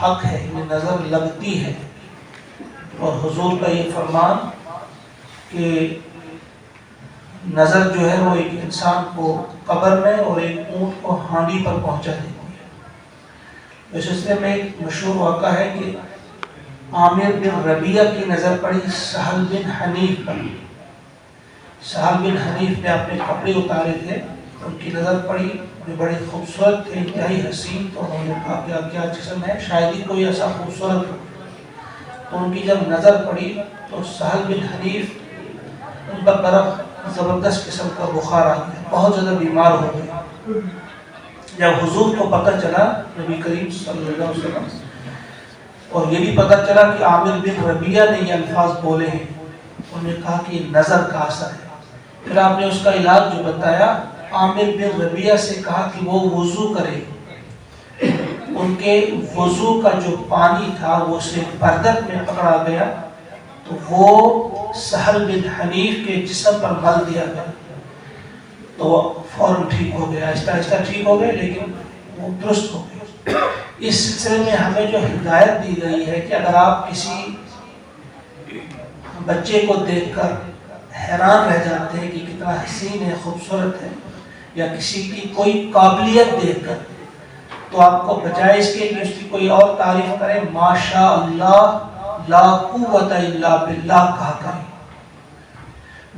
حق ہے، یہ نظر لگتی ہے. اور حضور کا یہ فرمان کہ نظر جو ہے وہ ایک انسان کو قبر میں اور ایک اونٹ کو ہانڈی پر پہنچا دیتی ہے. اس سلسلے میں ایک مشہور واقعہ ہے کہ عامر بن ربیعہ کی نظر پڑی سہل بن حنیف پر. سہل بن حنیف نے اپنے کپڑے اتارے تھے، ان کی نظر پڑی، جو بڑے خوبصورت تھے، انتہائی حسین. تو انہوں نے کہا کیا جسم ہے، شاید ہی کوئی ایسا خوبصورت ہو. تو ان کی جب نظر پڑی تو سہل بن حنیف ان پر طرف زبردست قسم کا بخار آ گیا، بہت زیادہ بیمار ہو گئے. جب حضور کو پتہ چلا، نبی کریم صلی اللہ علیہ وسلم، اور یہ بھی پتہ چلا کہ عامر بن ربیعہ نے یہ الفاظ بولے ہیں، انہوں نے کہا کہ یہ نظر کا اثر ہے. پھر آپ نے اس کا علاج جو بتایا، عامر بن ربیعہ سے کہا کہ وہ وضو کرے. ان کے وضو کا جو پانی تھا وہ اسے بردت میں پکڑا گیا، تو وہ سہل بن حنیف کے جسم پر مل دیا گیا، تو فوراً ٹھیک ہو گیا. آہستہ آہستہ ٹھیک ہو گئے، لیکن وہ درست ہو گئے. اس سلسلے میں ہمیں جو ہدایت دی گئی ہے کہ اگر آپ کسی بچے کو دیکھ کر حیران رہ جاتے ہیں کہ کتنا حسین ہے، خوبصورت ہے، یا کسی کی کوئی قابلیت دیکھ کر، تو آپ کو بجائے اس کے کہ اس کی کوئی اور تعریف کریں، ماشاء اللہ لا قوت الا باللہ کہا کریں.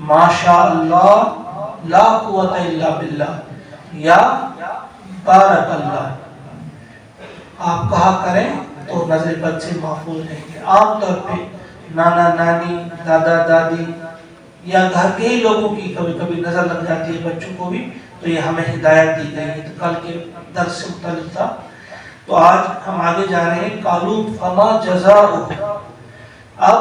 ماشاء اللہ لا قوت الا باللہ یا بارک اللہ آپ کہا کریں تو نظر بد سے محفوظ رہیں گے. عام طور پہ نانا نانی، دادا دادی یا گھر کے ہی لوگوں کی کبھی کبھی نظر لگ جاتی ہے، بچوں کو بھی. تو یہ ہمیں ہدایت دی گئی ہے. تو کل کے درس سے مختلف تھا. تو آج ہم آگے جا رہے ہیں. قالوا فما جزاؤہ. اب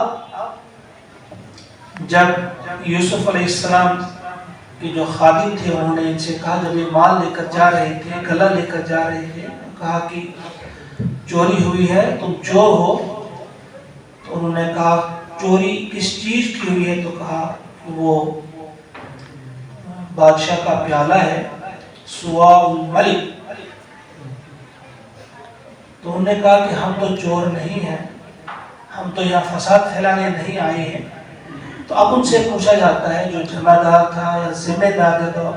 جب یوسف علیہ السلام کے جو خادم تھے انہوں نے ان سے کہا، جب یہ مال لے کر جا رہے تھے، گلہ لے کر جا رہے تھے، کہا کہ چوری ہوئی ہے، تم چور ہو. تو انہوں نے کہا چوری کس چیز کی ہوئی ہے؟ تو کہا وہ بادشاہ کا پیالہ ہے، سواء الملک. تو انہوں نے کہا کہ ہم تو چور نہیں ہیں، ہم تو یہاں فساد پھیلانے نہیں آئے ہیں. تو اب ان سے پوچھا جاتا ہے، جو جمع دار تھا یا ذمہ دار تھا،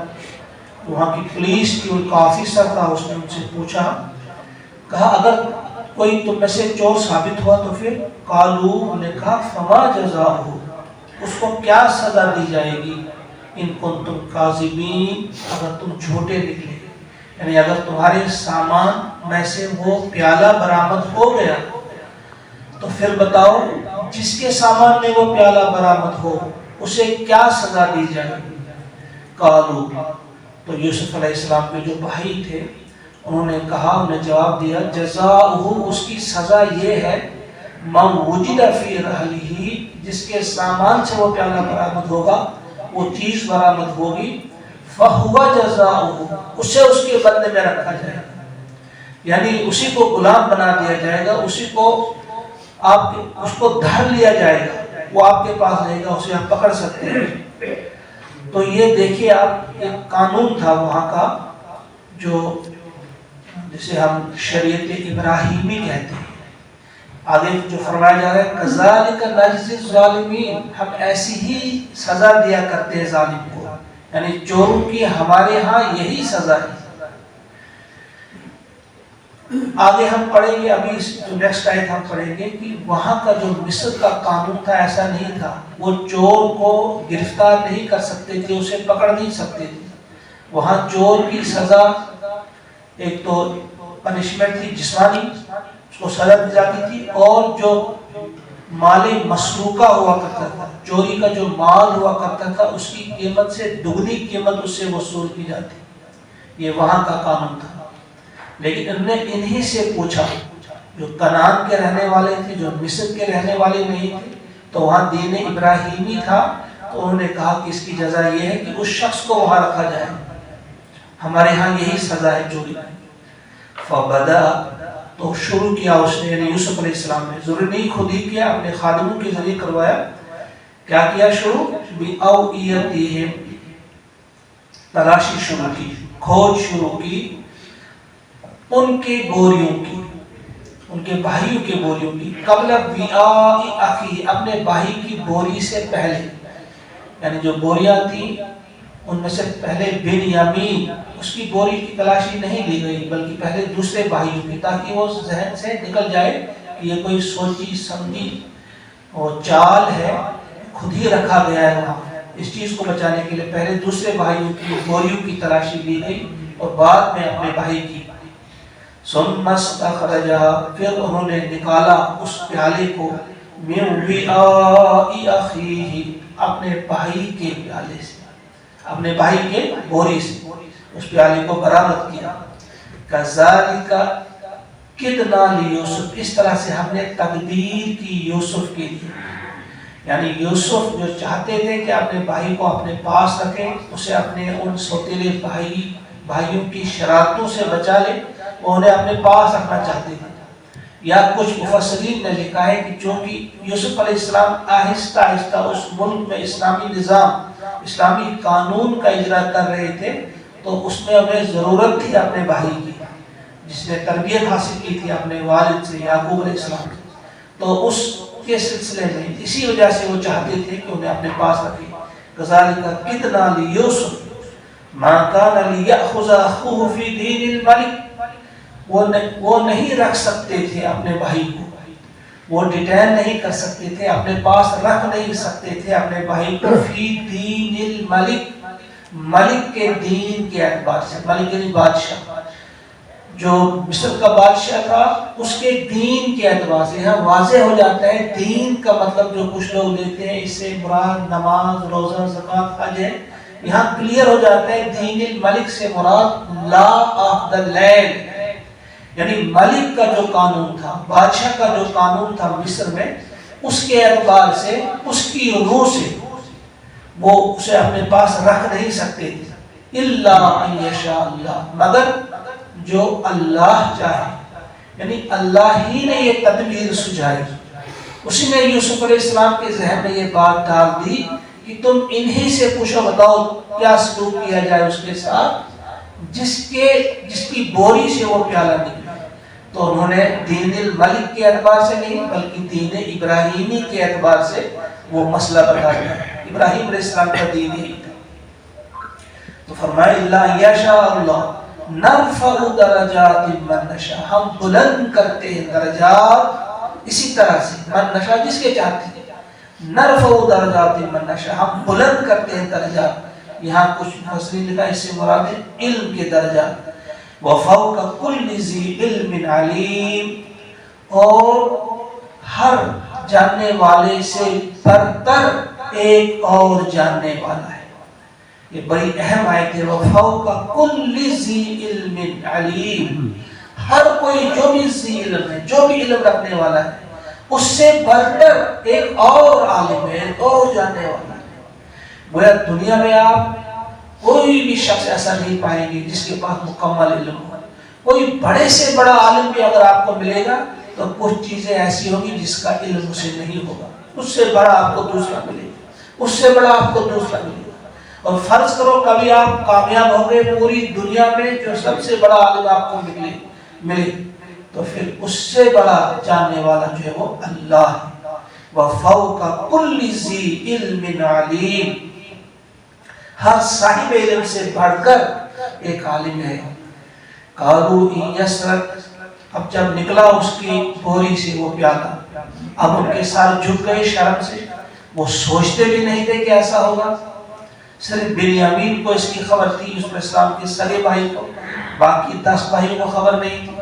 وہاں کی پولیس کی ان کا آفیسر تھا، اس نے ان سے پوچھا، کہا اگر کوئی تم میں سے چور ثابت ہوا تو پھر؟ قالوا نے کہا فما جزاؤہ. اس کو کیا سزا دی جائے گی؟ ان کنتم کاذبین، اگر تم جھوٹے نکلے، یعنی اگر تمہارے سامان میں سے وہ پیالہ برآمد ہو گیا تو پھر بتاؤ جس کے سامان میں وہ پیالہ برآمد ہو اسے کیا سزا دی جائے. قالوا، تو یوسف علیہ السلام کے جو بھائی تھے انہوں نے کہا، انہوں نے جواب دیا، جزاؤہ، اس کی سزا یہ ہے، من وجد فی رحلہ، جس کے سامان سے وہ پیالہ برآمد ہوگا، وہ چیز برآمد ہوگی، فہو جزاؤہ، اسے اس کے بدلے میں رکھا جائے گا، یعنی اسی کو غلام بنا دیا جائے گا، اسی کو اس کو دھر لیا جائے گا، وہ آپ کے پاس رہے گا، اسے آپ پکڑ سکتے ہیں. تو یہ دیکھیے آپ، ایک قانون تھا وہاں کا، جو جسے ہم شریعت ابراہیمی کہتے ہیں. آگے جو فرمایا جا رہا ہے، کذالک نجزی الظالمین، ہم ایسی ہی سزا دیا کرتے ہیں ظالم کو، یعنی چوروں کی ہمارے ہاں یہی سزا ہے. آگے ہم پڑھیں گے، ابھی جو نیکسٹ آیت ہم پڑھیں گے کہ وہاں کا جو مصر کا قانون تھا ایسا نہیں تھا. وہ چور کو گرفتار نہیں کر سکتے تھے، اسے پکڑ نہیں سکتے تھے. وہاں چور کی سزا ایک تو پنشمنٹ تھی جسمانی، اس کو سزا دی جاتی تھی، اور جو مال مسروقہ ہوا کرتا تھا، چوری کا جو مال ہوا کرتا تھا، اس کی قیمت سے دگنی قیمت اس سے وصول کی جاتی. یہ وہاں کا قانون تھا. لیکن انہوں نے انہی سے پوچھا جو کنعان کے رہنے والے تھے، جو مصر کے رہنے والے نہیں تھے. تو وہاں دین ابراہیمی تھا، تو انہوں نے کہا کہ اس کی جزا یہ ہے کہ اس شخص کو وہاں رکھا جائے، ہمارے ہاں یہی سزا ہے چوری. فبدا، تو شروع کیا اس نے، یعنی یوسف علیہ السلام نے، ضروری نہیں خود ہی کیا، اپنے خادموں کے ذریعے کروایا. کیا کیا شروع؟ بِأَوْئِيَتِهِمْ، تلاشی شروع کی، کھوج شروع کی ان کے بوریوں کی. ان کے بھائیوں کی بوریوں کی، قبل وعاء اخی، اپنے بھائی کی بوری سے پہلے، یعنی جو بوریاں تھیں ان میں سے پہلے بنیامین اس کی بوری کی تلاشی نہیں لی گئی، بلکہ پہلے دوسرے بھائیوں کی، تاکہ وہ ذہن سے نکل جائے کہ یہ کوئی سوچی سمجھی اور چال ہے، خود ہی رکھا گیا ہے وہاں۔ اس چیز کو بچانے کے لیے پہلے دوسرے بھائیوں کی بوریوں کی تلاشی لی گئی اور بعد میں اپنے بھائی کی۔ ثم استخرجا، پھر انہوں نے نکالا اس پیالے کو، من وعاء اخیہ، اپنے بھائی کے پیالے سے، اپنے بھائی کے بوری سے اس پیالے کو برآمد کیا۔ کذالک کدنا لیوسف، اس طرح سے ہم نے تقدیر کی یوسف کے لیے، یعنی یوسف جو چاہتے تھے کہ اپنے بھائی کو اپنے پاس رکھیں، اسے اپنے ان سوتیلے بھائیوں کی شرارتوں سے بچا لے، وہ انہیں اپنے پاس رکھنا چاہتے تھے۔ یا کچھ مفسرین نے لکھا ہے کہ چونکہ یوسف علیہ السلام آہستہ آہستہ اس ملک میں اسلامی نظام، اسلامی قانون کا اجرا کر رہے تھے، تو اس میں انہیں ضرورت تھی اپنے بھائی کی، جس نے تربیت حاصل کی تھی اپنے والد سے، یعقوب علیہ السلام سے، تو اس کے سلسلے میں اسی وجہ سے وہ چاہتے تھے کہ انہیں اپنے پاس رکھیں۔ کذالک کدنا لیوسف ما کان لیأخذ اخوہ فی دین الملک، وہ نہیں رکھ سکتے تھے اپنے بھائی کو، وہ ڈیٹین نہیں کر سکتے تھے، اپنے پاس رکھ نہیں سکتے تھے اپنے بھائی کو، فی دین الملک، ملک کے دین کے اعتبار سے، ملک یعنی بادشاہ، جو مصر کا بادشاہ تھا اس کے دین کے اعتبار سے۔ یہاں واضح ہو جاتا ہے دین کا مطلب جو کچھ لوگ لیتے ہیں، اس سے مراد نماز، روزہ، زکوٰۃ، حج ہے، یہاں کلیئر ہو جاتا ہے دین الملک سے مراد لا آف دا لینڈ، یعنی ملک کا جو قانون تھا، بادشاہ کا جو قانون تھا مصر میں، اس کے اعتبار سے، اس کی روح سے وہ اسے اپنے پاس رکھ نہیں سکتے تھے، الا ان یشاء اللہ، مگر جو اللہ چاہے، یعنی اللہ ہی نے یہ تدبیر سجھائی، اسی نے یوسف علیہ السلام کے ذہن میں یہ بات ڈال دی کہ تم انہی سے پوچھو، بتاؤ کیا سلوک کیا جائے اس کے ساتھ جس کی بوری سے وہ پیالہ نکلا۔ تو انہوں نے دین الملک کے اعتبار سے نہیں بلکہ دین ابراہیمی کے اعتبار سے وہ مسئلہ بتا دیا۔ ابراہیم علیہ السلام کا دین یہی تھا۔ تو فرمایا اللہ یشاء اللہ نرفع درجات من نشاء، ہم بلند کرتے ہیں درجات اسی طرح سے، من نشاء جس کے چاہتے ہیں، نرفع درجات من نشاء، ہم بلند کرتے ہیں درجات۔ یہاں کچھ مفسرین لکھا اس سے مراد ہے علم کے درجات، وفوق کل ذی علم علیم، اور ہر جاننے والے سے برتر ایک اور جاننے والا ہے۔ یہ بڑی اہم آیت ہے، وفوق کل ذی علم علیم، ہر کوئی جو بھی ذی علم ہے، جو بھی علم رکھنے والا ہے، اس سے برتر ایک اور عالم ہے، ایک اور جاننے والا ہے۔ گویا دنیا میں آپ کوئی بھی شخص ایسا نہیں پائیں گے جس کے پاس مکمل علم ہو، کوئی بڑے سے بڑا عالم بھی اگر آپ کو ملے گا تو کچھ چیزیں ایسی ہوگی جس کا علم اسے نہیں ہوگا، اس سے بڑا آپ کو دوسرا ملے گا، اس سے بڑا آپ کو دوسرا ملے گا۔ اور فرض کرو کبھی آپ کامیاب ہو گئے پوری دنیا میں، جو سب سے بڑا عالم آپ کو ملے تو پھر اس سے بڑا جاننے والا جو ہے وہ اللہ ہے۔ وَفَوْقَ كُلِّ ذِي عِلْمٍ عَلِيمٍ، ہر صاحب علم سے بڑھ کر ایک عالم ہے۔ قَالُوا إِن يَسْرَقْ، اب جب نکلا اس کی بوری سے وہ پیالہ، اب ان کے ساتھ جھک گئے شرم سے، وہ سوچتے بھی نہیں تھے کہ ایسا ہوگا۔ صرف بنیامین کو اس کی خبر تھی، یوسف علیہ السلام کے سگے بھائی کو، باقی 10 بھائیوں کو خبر نہیں تھی۔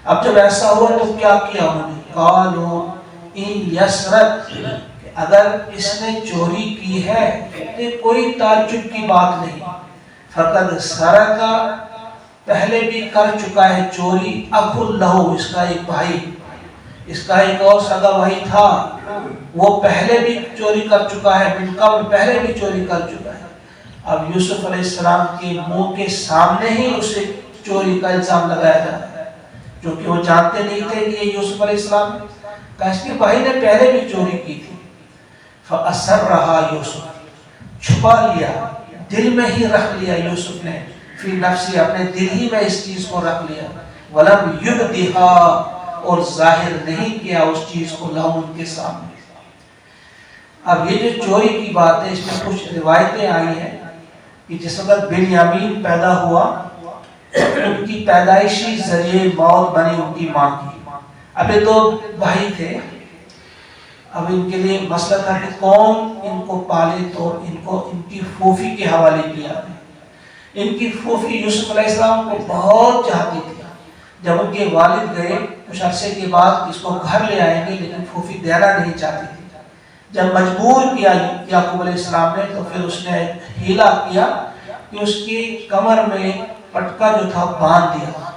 اب جب ایسا ہوا تو کیا کیا انہوں نے؟ قالوا ان یسرق، اگر اس نے چوری کی ہے تو کوئی تعجب کی بات نہیں، فقد سرق، پہلے بھی کر چکا ہے چوری، اخ لہ، اس کا ایک بھائی، اس کا ایک اور سگا بھائی تھا، وہ پہلے بھی چوری کر چکا ہے، من قبل پہلے بھی چوری کر چکا ہے۔ اب یوسف علیہ السلام کے منہ کے سامنے ہی اسے چوری کا الزام لگایا جاتا ہے، کیونکہ وہ جانتے نہیں تھے کہ یہ یوسف علیہ السلام کا اس کے بھائی نے پہلے بھی چوری کی تھی۔ فَأَسَرَّهَا يُوسُف، چھپا لیا، دل میں ہی رکھ لیا یوسف نے، فی نفسی، اپنے دل ہی میں اس چیز کو رکھ لیا، وَلَمْ يُبْدِهَا، اور ظاہر نہیں کیا اس چیز کو لہم ان کے سامنے۔ اب یہ جو چوری کی بات ہے، اس میں کچھ روایتیں آئی ہیں کہ جس وقت بنیامین پیدا ہوا، ان کی پیدائشی ذریعے موت بنی ان کی ماں کی۔ اب یہ دو بھائی تھے، اب ان کے لیے مسئلہ تھا کہ کون ان کو پالے، تو ان کو ان کی پھوپھی کے حوالے کیا۔ ان کی پھوپھی یوسف علیہ السلام کو بہت چاہتی تھی۔ جب ان کے والد گئے کچھ عرصے کے بعد اس کو گھر لے آئیں گے، لیکن پھوپھی دینا نہیں چاہتی تھی۔ جب مجبور کیا یعقوب علیہ السلام نے، تو پھر اس نے ہیلا کیا کہ اس کی کمر میں پٹکا جو تھا باندھ دیا۔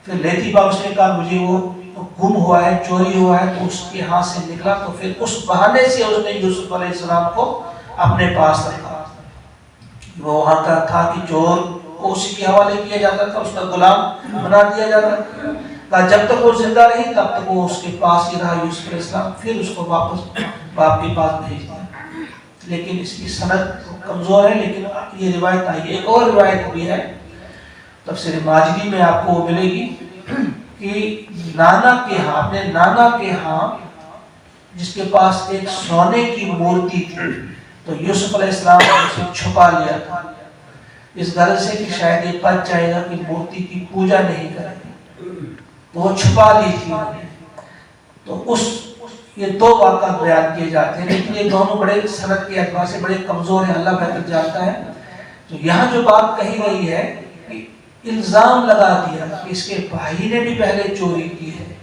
پھر لیتی با اس نے کہا مجھے وہ گم ہوا ہے، چوری ہوا ہے، تو اس کے ہاتھ سے نکلا، تو پھر اس بہانے سے اس نے یوسف علیہ السلام کو اپنے پاس رکھا۔ وہ وہاں کا تھا کہ چور کو اسی کے حوالے کیا جاتا تھا، اس کا غلام بنا دیا جاتا تھا۔ جب تک وہ زندہ رہی تب تک وہ اس کے پاس ہی رہا یوسف علیہ السلام، پھر اس کو واپس باپ کے پاس بھیج دیا۔ لیکن اس کی سند کمزور ہے، لیکن یہ روایت آئی ہے۔ ایک اور روایت بھی ہے تفسیر ماجدی میں، آپ کو وہ ملے گی کہ نانا کے ہاں، اپنے نانا کے ہاں جس کے پاس ایک سونے کی مورتی تھی، تو یوسف علیہ السلام نے اسے چھپا لیا تھا، اس غرض سے کہ شاید یہ بچ جائے گا کہ مورتی کی پوجا نہیں کرے گی، تو وہ چھپا لی تھی انہوں نے۔ تو یہ دو واقعات بیان کیے جاتے ہیں، لیکن یہ دونوں بڑے سند کے اعتبار سے بڑے کمزور ہیں، اللہ بہتر جانتا ہے۔ تو یہاں جو بات کہی گئی ہے کہ الزام لگا دیا کہ اس کے بھائی نے بھی پہلے چوری کی ہے،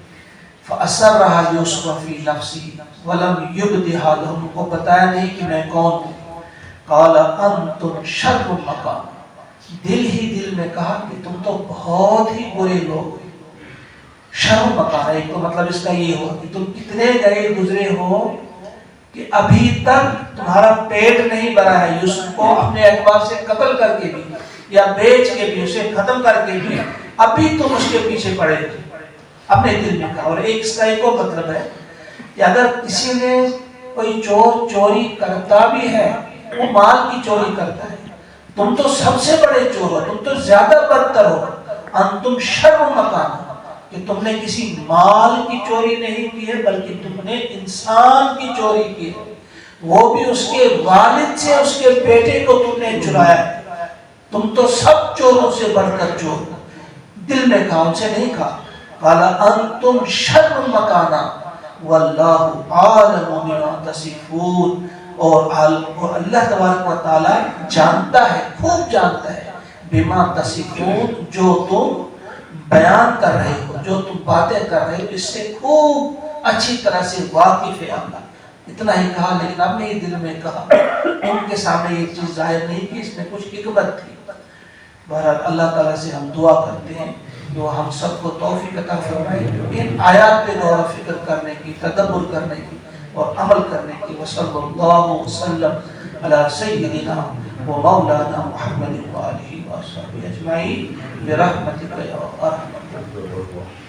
فَأَسَرَّهَا يُوسُفُ فِي نَفْسِهِ وَلَمْ يُبْدِهَا لَهُمْ، کو بتایا نہیں کہ میں کون ہوں۔ قَالَ أَنْتُمْ شَرٌّ مَّكَانًا، دل ہی دل میں کہا کہ تم تو بہت ہی برے لوگ ہو۔ شرم مکان، ایک تو مطلب اس کا یہ ہو کہ تم کتنے گئے گزرے ہو کہ ابھی تک تمہارا پیٹ نہیں بھرا ہے، یوسف کو اپنے اعتبار سے قتل کر کے بھی یا بیچ کے بھی، اسے ختم کر کے بھی ابھی تم اس کے پیچھے پڑے تھے، اپنے دل میں کہا۔ اور ایک اس کا ایک اور مطلب ہے کہ اگر کسی نے کوئی چور چوری کرتا بھی ہے، وہ مال کی چوری کرتا ہے، تم تو سب سے بڑے چور ہو، تم تو زیادہ بدتر ہو۔ انتم شر مکان، کہ تم نے کسی مال کی چوری نہیں کی ہے، بلکہ تم نے انسان کی چوری کی ہے، وہ بھی اس کے والد سے اس کے بیٹے کو تم نے چرایا ہے۔ تم تو سب چوروں سے بڑھ کر چور ہو۔ دل میں کہا، ان سے نہیں کہا۔ قال انتم شر مکانا واللہ عالم بما تصفون، اور اللہ تبارک و تعالی جانتا ہے، خوب جانتا ہے، بما تصفون، جو تم بیان کر رہے ہو، جو تم باتیں کر رہے ہو، اس سے خوب اچھی طرح سے واقف ہے اللہ۔ اتنا ہی کہا، لیکن اپنے ہی دل میں کہا، ان کے سامنے یہ چیز ظاہر نہیں کی، اس میں کچھ حکمت تھی۔ بہرحال اللہ تعالیٰ سے ہم دعا کرتے ہیں کہ وہ ہم سب کو توفیق عطا فرمائے ان آیات پہ غور و فکر کرنے کی، تدبر کرنے کی اور عمل کرنے کی۔ وصلی اللہ وسلم علی سیدنا و مولانا محمد وآلہ وصحبہ اجمعین برحمتک یا ارحم الراحمین۔